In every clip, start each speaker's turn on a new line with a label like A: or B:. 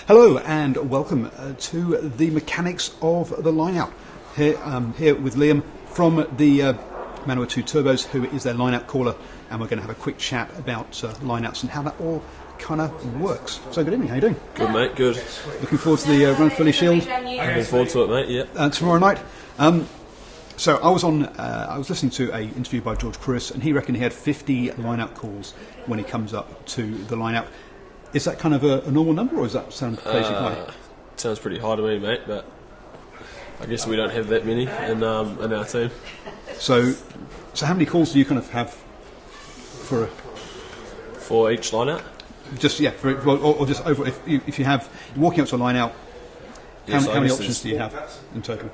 A: Hello and welcome to the Mechanics of the Lineout. Here with Liam from the Manawatu Turbos, who is their lineout caller, and we're going to have a quick chat about lineouts and how that all kind of works. So good evening, how you doing?
B: Good mate, good.
A: Looking forward to the Run Fully Shield?
B: Looking forward to it mate, yeah.
A: Tomorrow night. So I was listening to an interview by George Kruis, and he reckoned he had 50 lineout calls when he comes up to the lineout. Is that kind of a normal number, or does that sound crazy high?
B: Sounds pretty high to me, mate, but I guess we don't have that many in our team.
A: So how many calls do you kind of have
B: for each line out?
A: Just or just over. If you're walking up to a line out, how many options do you have in total?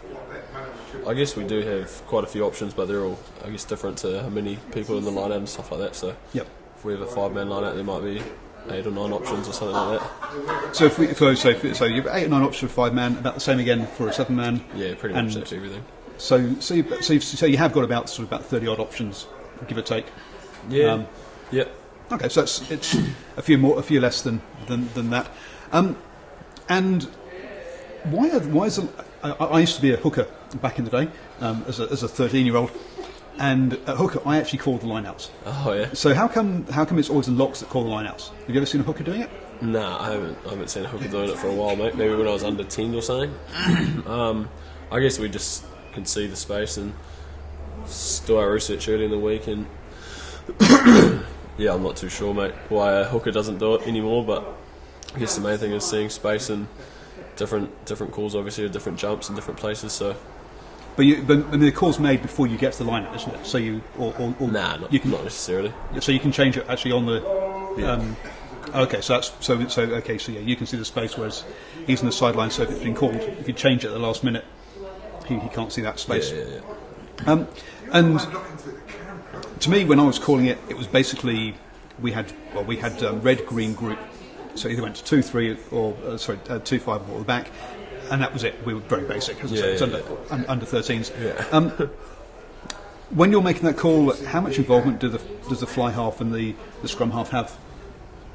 B: I guess we do have quite a few options, but they're all, I guess, different to how many people in the line out and stuff like that. So
A: yep.
B: If we have a 5-man line out, there might be 8 or 9 options or something like that.
A: So so you have 8 or 9 options for 5-man, about the same again for a 7-man.
B: Yeah, pretty much that's everything.
A: So you have got about 30 odd options, give or take.
B: Yeah. Yeah.
A: Okay, so it's a few less than that. And why is I used to be a hooker back in the day as a 13-year-old, and at hooker I actually called the lineouts.
B: Oh yeah.
A: So how come it's always the locks that call the lineouts? Have you ever seen a hooker doing it?
B: Nah, I haven't seen a hooker doing it for a while, mate. Maybe when I was under 10 or something. I guess we just can see the space and do our research early in the week, and yeah, I'm not too sure, mate, why a hooker doesn't do it anymore, but I guess the main thing is seeing space and different calls, obviously, or different jumps in different places. So, but
A: the call's made before you get to the lineout, isn't it? So you
B: not necessarily.
A: So you can change it actually on the.
B: Yeah.
A: Okay, so yeah, you can see the space, whereas he's on the sideline. So if it's been called, if you change it at the last minute, he can't see that space.
B: Yeah.
A: And to me, when I was calling it, it was basically we had red green group. So either went to 2-3 or 2-5 or the back, and that was it. We were very basic, as I say. It's under 13s.
B: Yeah.
A: When you're making that call, how much involvement does the fly half and the scrum half have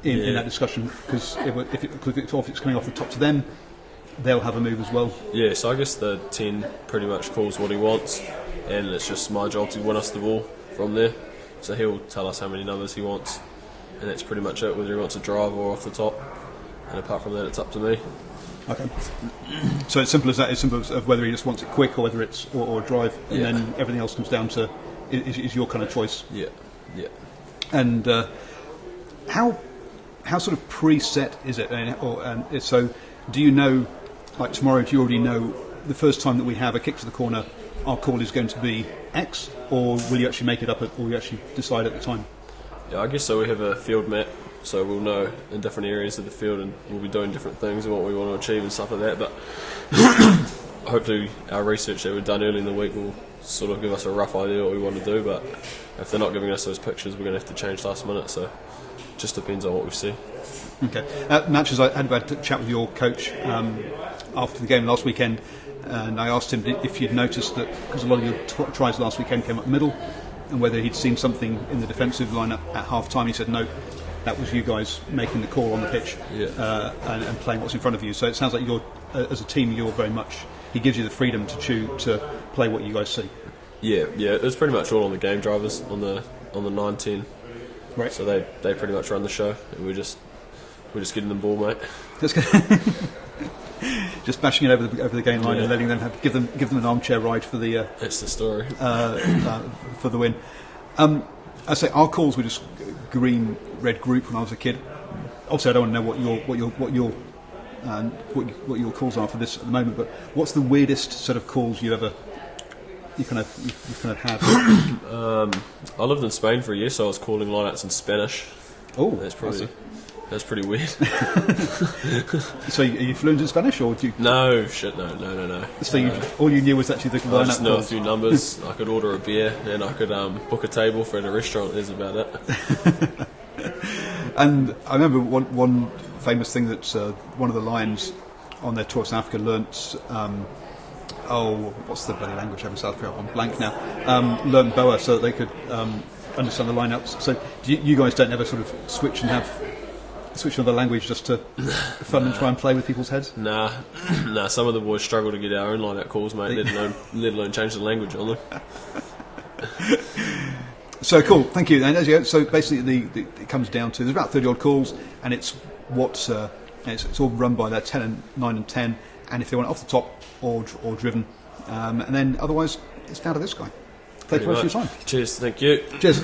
A: in that discussion? Because if it's coming off the top to them, they'll have a move as well.
B: Yeah, so I guess the 10 pretty much calls what he wants, and it's just my job to win us the ball from there. So he'll tell us how many numbers he wants, and that's pretty much it, whether he wants a drive or off the top. And apart from that, it's up to me.
A: Okay. So it's simple as that. It's simple as whether he just wants it quick or whether it's or drive, and then everything else comes down to is your kind of choice.
B: Yeah.
A: And how sort of preset is it? And so do you know, like tomorrow, do you already know the first time that we have a kick to the corner, our call is going to be X, or will you actually make it up, or will you actually decide at the time?
B: Yeah, I guess so. We have a field map, so we'll know in different areas of the field, and we'll be doing different things and what we want to achieve and stuff like that. But hopefully our research that we've done early in the week will sort of give us a rough idea of what we want to do. But if they're not giving us those pictures, we're going to have to change last minute. So it just depends on what we see.
A: Okay. Matches, I had a chat with your coach after the game last weekend, and I asked him if you'd noticed that, because a lot of your tries last weekend came up middle, and whether he'd seen something in the defensive line at half time. He said no, that was you guys making the call on the pitch and playing what's in front of you. So it sounds like you're, as a team, you're very much, he gives you the freedom to choose to play what you guys see. Yeah,
B: it was pretty much all on the game drivers on the 9-10.
A: Right.
B: So they pretty much run the show, and we're just getting the ball, mate.
A: That's good. Just bashing it over the game line and letting them give them an armchair ride for the.
B: That's the story.
A: For the win. I say our calls were just green red group when I was a kid. Obviously, I don't want to know what your calls are for this at the moment. But what's the weirdest set of calls you kind of had?
B: I lived in Spain for a year, so I was calling lineouts in Spanish.
A: Oh,
B: That's pretty weird.
A: So are you fluent in Spanish, or do you?
B: No. So
A: all you knew was actually the lineout.
B: I just know a few numbers. I could order a beer, and I could book a table for at a restaurant. That's about it.
A: And I remember one famous thing that one of the Lions on their tour to South Africa learnt. What's the bloody language over South Africa? I'm blank now. Learnt Boa so that they could understand the lineouts. So you guys don't ever sort of switch and have switch another language just to fun and try and play with people's heads?
B: Nah, some of the boys struggle to get our own line-out calls, mate, let alone change the language on them.
A: So cool, thank you. And as you go, so basically it comes down to, there's about 30 odd calls, and it's it's all run by that 10 and 9 and 10, and if they want it off the top or driven, and then otherwise it's down to this guy. Thank you very much for your time.
B: Cheers, thank you.
A: Cheers.